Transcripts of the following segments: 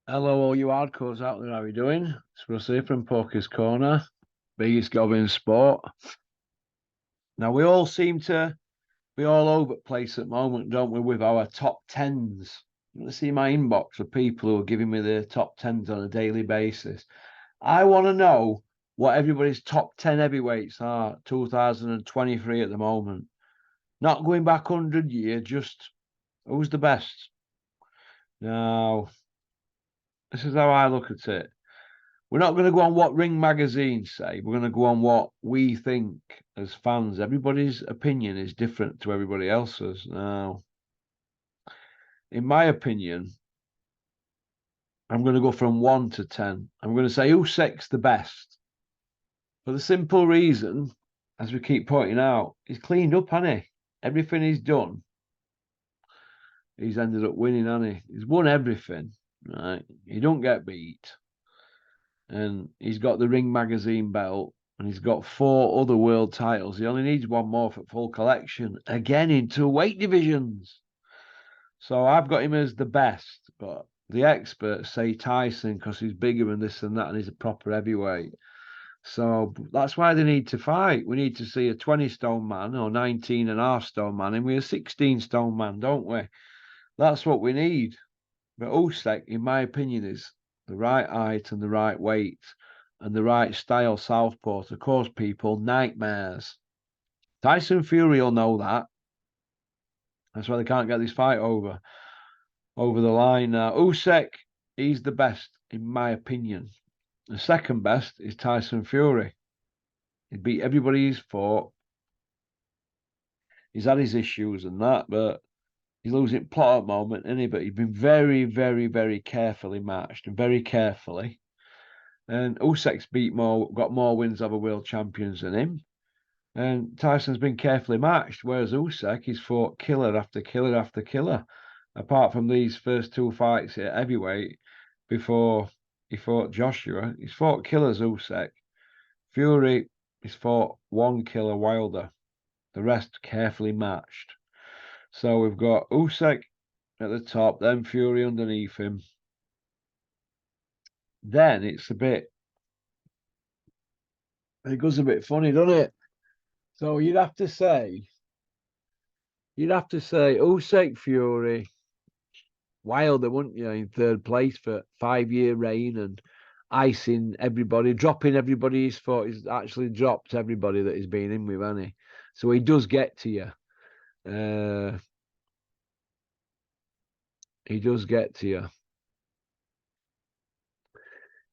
Hello, all you hardcores out there. How are you doing? It's Russ here from Poker's Corner, biggest gob in sport. Now, we all seem to be all over the place at the moment, don't we, with our top tens? You want to see my inbox of people who are giving me their top tens on a daily basis. I want to know what everybody's top 10 heavyweights are, 2023 at the moment. Not going back 100 years, just who's the best? Now, this is how I look at it. We're not going to go on what Ring Magazine say. We're going to go on what we think as fans. Everybody's opinion is different to everybody else's. Now, in my opinion, I'm going to go from 1 to 10. I'm going to say Usyk's the best. For the simple reason, as we keep pointing out, he's cleaned up, hasn't he? Everything he's done, he's ended up winning, hasn't he? He's won everything, right? He don't get beat. And he's got the Ring Magazine belt, and he's got 4 other world titles. He only needs one more for full collection, again in 2 weight divisions. So I've got him as the best, but the experts say Tyson because he's bigger and this and that, and he's a proper heavyweight. So that's why they need to fight. We need to see a 20 stone man or 19 and a half stone man, and we're a 16 stone man, don't we? That's what we need. But Usyk, in my opinion, is the right height and the right weight and the right style southpaw to cause people nightmares. Tyson Fury will know that. That's why they can't get this fight over the line now. Usyk, he's the best, in my opinion. The second best is Tyson Fury. He beat everybody he's fought. He's had his issues and that, but he's losing plot at the moment, isn't he? But he's been very, very, very carefully matched and very carefully. And Usyk's got more wins over world champions than him. And Tyson's been carefully matched, whereas Usyk, he's fought killer after killer after killer. Apart from these first 2 fights at heavyweight before he fought Joshua, he's fought killers, Usyk. Fury, he's fought 1 killer, Wilder. The rest carefully matched. So we've got Usyk at the top, then Fury underneath him. Then it goes a bit funny, doesn't it? So you'd have to say Usyk, Fury, Wilder, wouldn't you, in third place for 5-year reign and icing everybody, dropping everybody he's fought. He's actually dropped everybody that he's been in with, hasn't he? So he does get to you. He does get to you.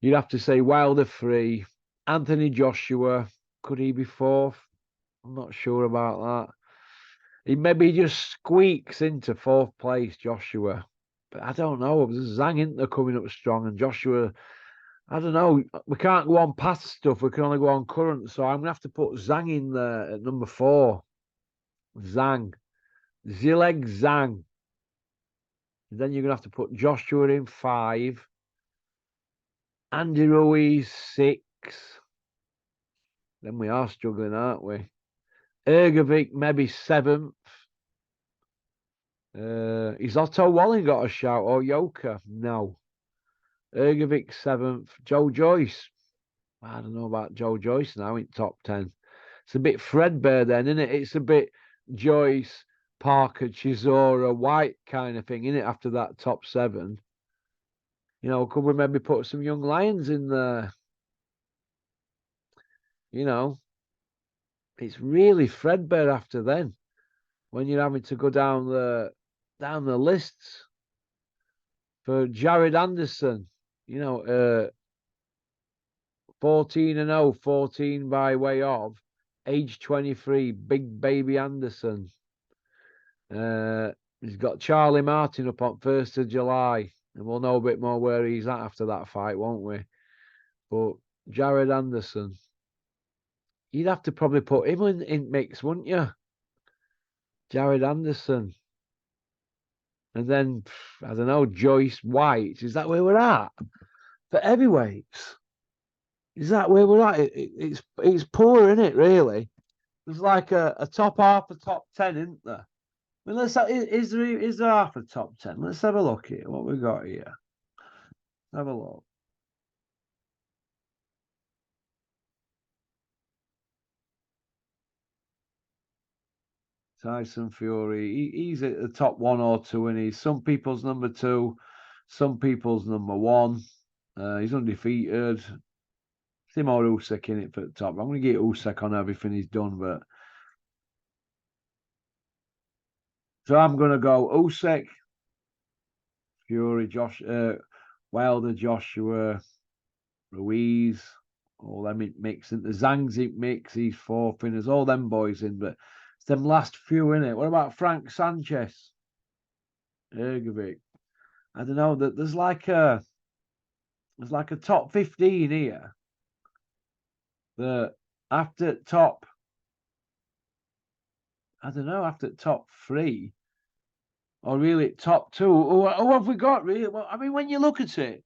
You'd have to say Wilder 3, Anthony Joshua. Could he be 4th? I'm not sure about that. He maybe just squeaks into 4th place, Joshua. But I don't know. There's Zhang isn't there coming up strong, and Joshua, I don't know. We can't go on past stuff. We can only go on current. So I'm going to have to put Zhang in there at number 4. Zhang. Zileg Zhang. Then you're going to have to put Joshua in 5. Andy Ruiz 6. Then we are struggling, aren't we? Ergovic maybe 7th. Is Otto Walling got a shout or Yoka? No. Ergovic 7th. Joe Joyce. I don't know about Joe Joyce now in top 10. It's a bit threadbare then, isn't it? It's a bit Joyce, Parker, Chisora, White kind of thing, isn't it? After that top 7. You know, could we maybe put some young lions in there? You know, it's really threadbare after then when you're having to go down the lists for Jared Anderson. You know, 14-0, 14 by way of age 23, Big Baby Anderson. He's got Charlie Martin up on 1st of July, and we'll know a bit more where he's at after that fight, won't we? But Jared Anderson, you'd have to probably put him in mix, wouldn't you? Jared Anderson. And then, I don't know, Joyce White. Is that where we're at? For heavyweights? Is that where we're at? It's poor, isn't it, really? There's like a top half of top 10, isn't there? I mean, is there half a top 10? Let's have a look here. What we got here. Have a look. Tyson Fury, he's at the top 1 or 2, and he's some people's number 2, some people's number 1. He's undefeated. Him or Usyk in it for the top. I'm going to get Usyk on everything he's done, but so I'm going to go Usyk, Fury, Wilder, Joshua, Ruiz, all them mixing. The Zhang's mix, he's 4th in. There's all them boys in, but it's them last few in it. What about Frank Sanchez? Ergovic. I don't know. There's like a top 15 here. That after top, I don't know, after top 3, or really top 2. Who have we got really? Well, I mean, when you look at it,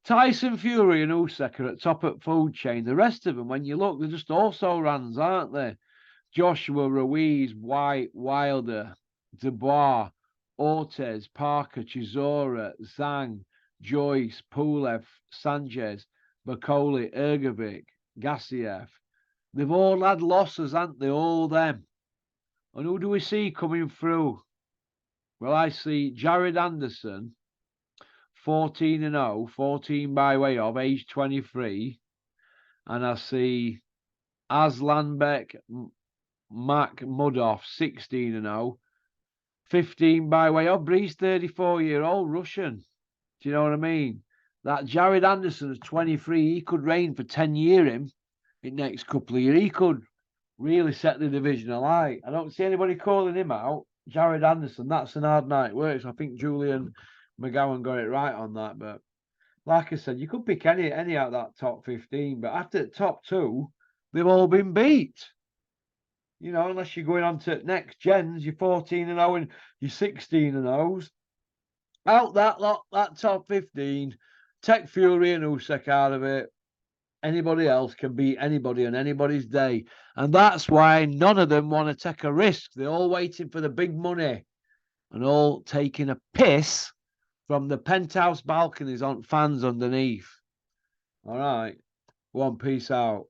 Tyson Fury and Usyk are at top of food chain. The rest of them, when you look, they're just also runs, aren't they? Joshua, Ruiz, White, Wilder, Dubois, Ortiz, Parker, Chisora, Zhang, Joyce, Pulev, Sanchez, Bakoli, Ergovic, Gassiev. They've all had losses, haven't they? All them. And who do we see coming through? Well, I see Jared Anderson, 14-0, 14 by way of age 23. And I see Aslanbek Makhmudov, 16-0, 15 by way of, but he's 34-year-old Russian. Do you know what I mean? That Jared Anderson is 23. He could reign for 10 years in next couple of years. He could really set the division alight. I don't see anybody calling him out. Jared Anderson, that's an hard night works. I think Julian McGowan got it right on that. But like I said, you could pick any out of that top 15. But after the top 2, they've all been beat. You know, unless you're going on to next gens, you're 14-0 and you're 16-0s. Out that lot, that top 15, take Fury and Usyk out of it. Anybody else can beat anybody on anybody's day. And that's why none of them want to take a risk. They're all waiting for the big money and all taking a piss from the penthouse balconies on fans underneath. All right. Go on, peace out.